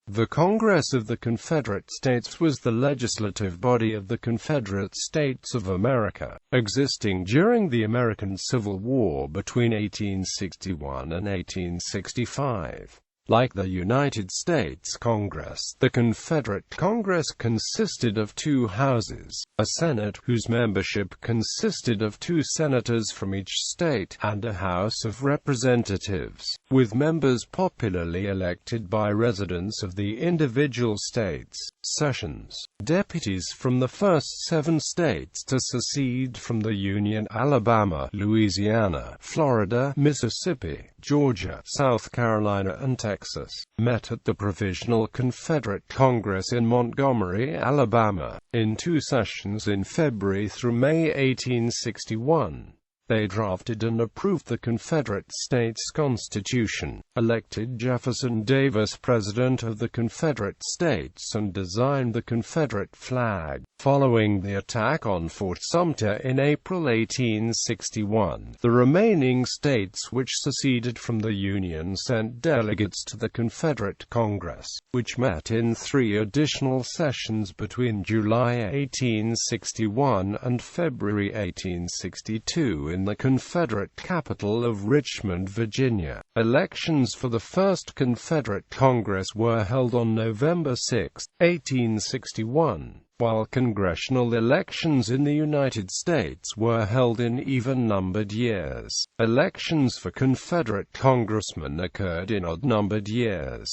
The Congress of the Confederate States was the legislative body of the Confederate States of America, existing during the American Civil War between 1861 and 1865. Like the United States Congress, the Confederate Congress consisted of two houses, a Senate whose membership consisted of 2 senators from each state, and a House of Representatives, with members popularly elected by residents of the individual states. Sessions. Deputies from the first 7 states to secede from the Union: Alabama, Louisiana, Florida, Mississippi, Georgia, South Carolina and Texas, met at the Provisional Confederate Congress in Montgomery, Alabama, in 2 sessions in February through May 1861. They drafted and approved the Confederate States Constitution, elected Jefferson Davis President of the Confederate States, and designed the Confederate flag. Following the attack on Fort Sumter in April 1861, the remaining states which seceded from the Union sent delegates to the Confederate Congress, which met in 3 additional sessions between July 1861 and February 1862 in the Confederate capital of Richmond, Virginia. Elections for the first Confederate Congress were held on November 6, 1861. While congressional elections in the United States were held in even-numbered years, elections for Confederate congressmen occurred in odd-numbered years.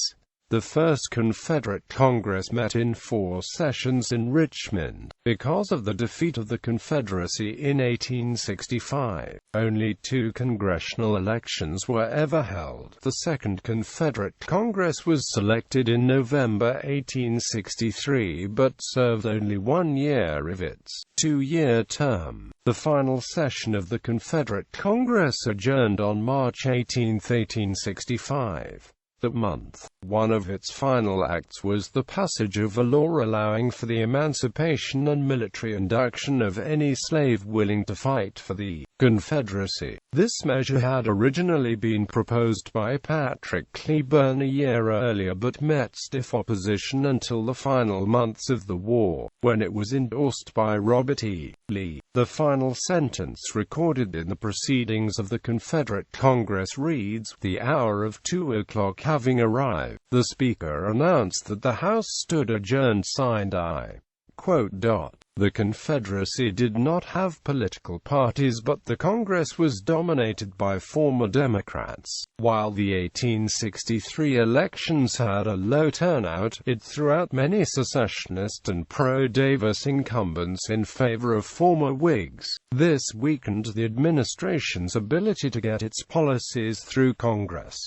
The first Confederate Congress met in 4 sessions in Richmond. Because of the defeat of the Confederacy in 1865, only 2 congressional elections were ever held. The Second Confederate Congress was selected in November 1863 but served only 1 year of its 2-year term. The final session of the Confederate Congress adjourned on March 18, 1865. That month, one of its final acts was the passage of a law allowing for the emancipation and military induction of any slave willing to fight for the Confederacy. This measure had originally been proposed by Patrick Cleburne a year earlier but met stiff opposition until the final months of the war, when it was endorsed by Robert E. Lee. The final sentence recorded in the proceedings of the Confederate Congress reads, "The hour of 2 o'clock having arrived, the Speaker announced that the House stood adjourned. Signed I." The Confederacy did not have political parties, but the Congress was dominated by former Democrats. While the 1863 elections had a low turnout, it threw out many secessionist and pro-Davis incumbents in favor of former Whigs. This weakened the administration's ability to get its policies through Congress.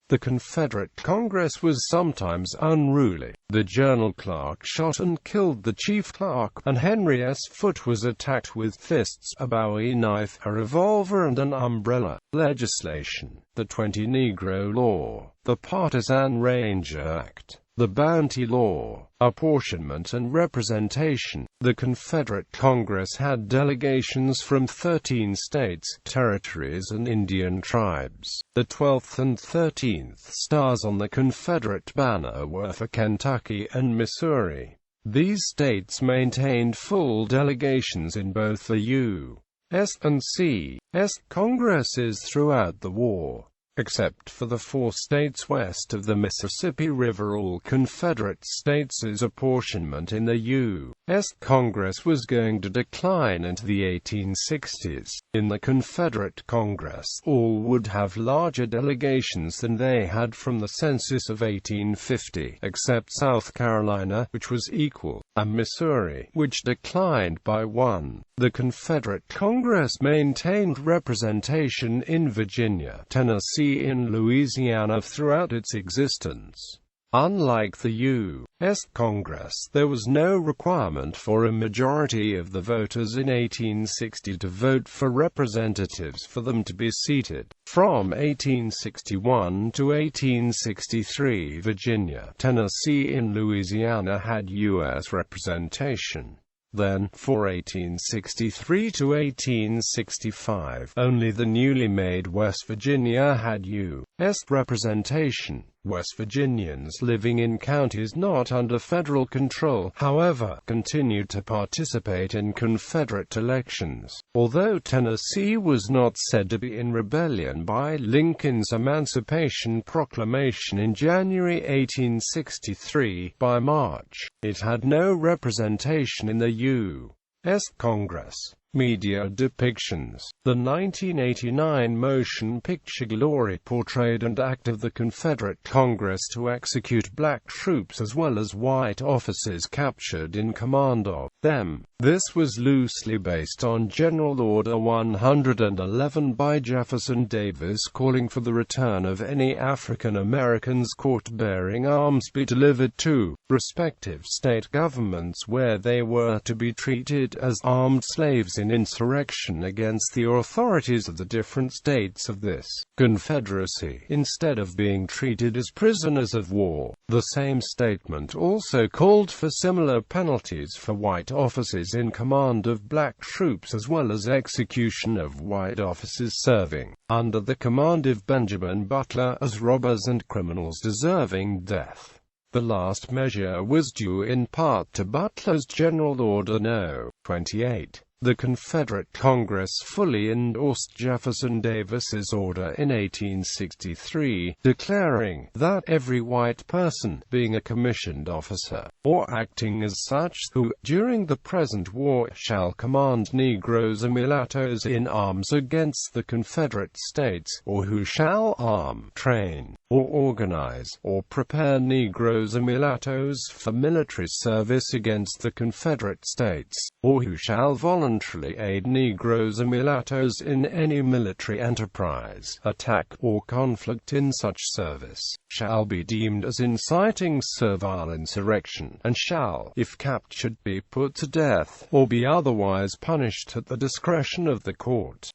The Confederate Congress was sometimes unruly. The Journal clerk shot and killed the chief clerk, and Henry S. Foote was attacked with fists, a Bowie knife, a revolver and an umbrella. Legislation: the 20-Negro Law, the Partisan Ranger Act, the Bounty Law, apportionment and representation. The Confederate Congress had delegations from 13 states, territories and Indian tribes. The 12th and 13th stars on the Confederate banner were for Kentucky and Missouri. These states maintained full delegations in both the U.S. and C.S. Congresses throughout the war. Except for the 4 states west of the Mississippi River, all Confederate states' apportionment in the U.S. Congress was going to decline into the 1860s. In the Confederate Congress, all would have larger delegations than they had from the census of 1850, except South Carolina, which was equal, and Missouri, which declined by 1. The Confederate Congress maintained representation in Virginia, Tennessee, and Louisiana throughout its existence. Unlike the U.S. Congress, there was no requirement for a majority of the voters in 1860 to vote for representatives for them to be seated. From 1861 to 1863, Virginia, Tennessee, and Louisiana had U.S. representation. Then, for 1863 to 1865, only the newly made West Virginia had U.S. representation. West Virginians living in counties not under federal control, however, continued to participate in Confederate elections, although Tennessee was not said to be in rebellion by Lincoln's Emancipation Proclamation in January 1863. By March, it had no representation in the U.S. Congress. Media depictions. The 1989 motion picture Glory portrayed an act of the Confederate Congress to execute black troops as well as white officers captured in command of them. This was loosely based on General Order 111 by Jefferson Davis calling for the return of any African Americans caught bearing arms be delivered to respective state governments where they were to be treated as armed slaves in insurrection against the authorities of the different states of this Confederacy, instead of being treated as prisoners of war. The same statement also called for similar penalties for white officers in command of black troops as well as execution of white officers serving under the command of Benjamin Butler as robbers and criminals deserving death. The last measure was due in part to Butler's General Order No. 28. The Confederate Congress fully endorsed Jefferson Davis's order in 1863, declaring that every white person, being a commissioned officer, or acting as such, who, during the present war, shall command negroes and mulattoes in arms against the Confederate States, or who shall arm, train, or organize, or prepare negroes and mulattoes for military service against the Confederate States, or who shall voluntarily aid negroes and mulattoes in any military enterprise, attack, or conflict in such service, shall be deemed as inciting servile insurrection, and shall, if captured, be put to death, or be otherwise punished at the discretion of the court.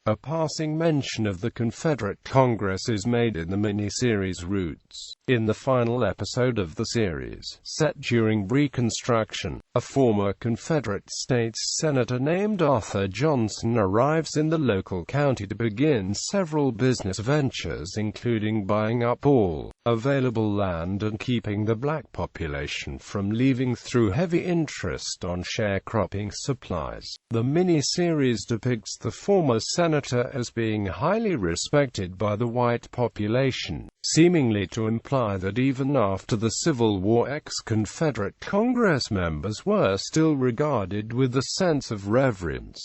A passing mention of the Confederate Congress is made in the miniseries Roots. In the final episode of the series, set during Reconstruction, a former Confederate States Senator named Arthur Johnson arrives in the local county to begin several business ventures including buying up all available land and keeping the black population from leaving through heavy interest on sharecropping supplies. The miniseries depicts the former senator as being highly respected by the white population, seemingly to imply that even after the Civil War ex-Confederate Congress members were still regarded with a sense of reverence.